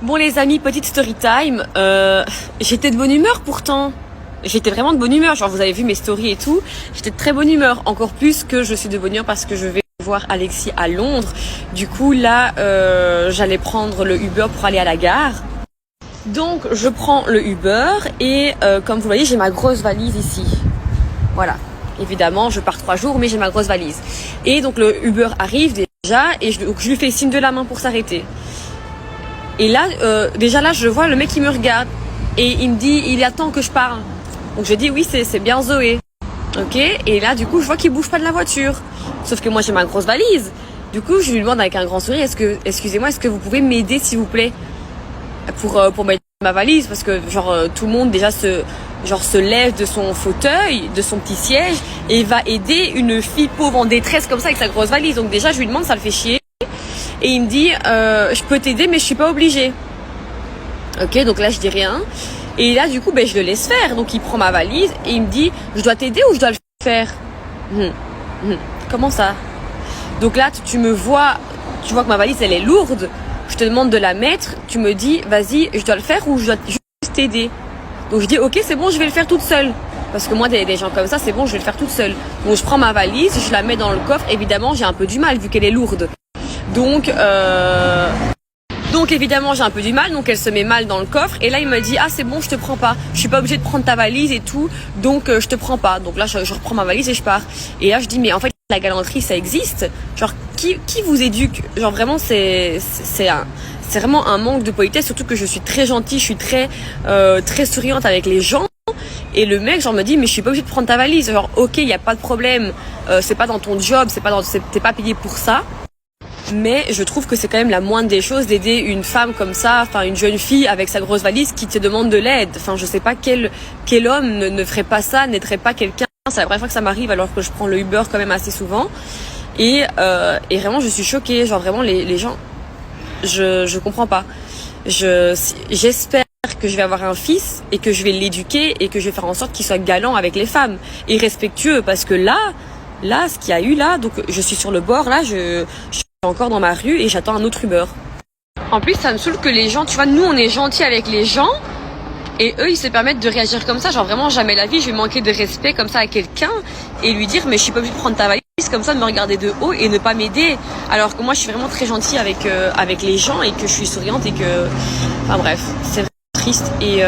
Bon les amis, petite story time. J'étais de bonne humeur pourtant. J'étais vraiment de bonne humeur. Genre vous avez vu mes stories et tout. J'étais de très bonne humeur. Encore plus que je suis de bonne humeur parce que je vais voir Alexis à Londres. Du coup là, j'allais prendre le Uber pour aller à la gare. Donc je prends le Uber et comme vous voyez, j'ai ma grosse valise ici. Voilà. Évidemment, je pars 3 jours, mais j'ai ma grosse valise. Et donc le Uber arrive déjà et je lui fais signe de la main pour s'arrêter. Et là, déjà là, je vois le mec qui me regarde et il me dit, il attend que je parle. Donc je dis oui, c'est bien Zoé. Ok. Et là, du coup, je vois qu'il bouge pas de la voiture. Sauf que moi, j'ai ma grosse valise. Du coup, je lui demande avec un grand sourire, excusez-moi, est-ce que vous pouvez m'aider, s'il vous plaît, pour mettre ma valise, parce que genre tout le monde déjà se lève de son fauteuil, de son petit siège et va aider une fille pauvre en détresse comme ça avec sa grosse valise. Donc déjà, je lui demande, ça le fait chier. Et il me dit, je peux t'aider, mais je suis pas obligée. Ok, donc là, je dis rien. Et là, du coup, je le laisse faire. Donc, il prend ma valise et il me dit, je dois t'aider ou je dois le faire? Comment ça? Donc là, tu vois que ma valise, elle est lourde. Je te demande de la mettre. Tu me dis, vas-y, je dois le faire ou je dois juste t'aider? Donc, je dis, ok, c'est bon, je vais le faire toute seule. Parce que moi, des gens comme ça, c'est bon, je vais le faire toute seule. Donc, je prends ma valise, je la mets dans le coffre. Évidemment, j'ai un peu du mal vu qu'elle est lourde. Donc évidemment j'ai un peu du mal, donc elle se met mal dans le coffre et là il me dit ah c'est bon je te prends pas, je suis pas obligée de prendre ta valise et tout, donc je te prends pas. Donc là je reprends ma valise et je pars. Et là je dis mais en fait la galanterie ça existe, genre qui vous éduque, genre vraiment c'est vraiment un manque de politesse, surtout que je suis très gentille, je suis très souriante avec les gens. Et le mec genre me dit mais je suis pas obligée de prendre ta valise, genre ok y a pas de problème, c'est pas dans ton job, t'es pas payé pour ça. Mais je trouve que c'est quand même la moindre des choses d'aider une femme comme ça, enfin une jeune fille avec sa grosse valise qui te demande de l'aide. Enfin je sais pas quel homme ne ferait pas ça, n'aiderait pas quelqu'un. C'est la première fois que ça m'arrive alors que je prends le Uber quand même assez souvent. Et vraiment je suis choquée, genre vraiment les gens, je comprends pas. J'espère que je vais avoir un fils et que je vais l'éduquer et que je vais faire en sorte qu'il soit galant avec les femmes et respectueux, parce que là ce qu'il y a eu là, donc je suis sur le bord là, je suis encore dans ma rue et j'attends un autre Uber. En plus ça me saoule que les gens, tu vois, nous on est gentils avec les gens et eux ils se permettent de réagir comme ça, genre vraiment jamais la vie je vais manquer de respect comme ça à quelqu'un et lui dire mais je suis pas obligée de prendre ta valise comme ça, de me regarder de haut et ne pas m'aider, alors que moi je suis vraiment très gentille avec les gens et que je suis souriante et que, enfin bref, c'est vraiment triste et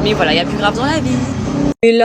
mais voilà, il y a plus grave dans la vie. Et là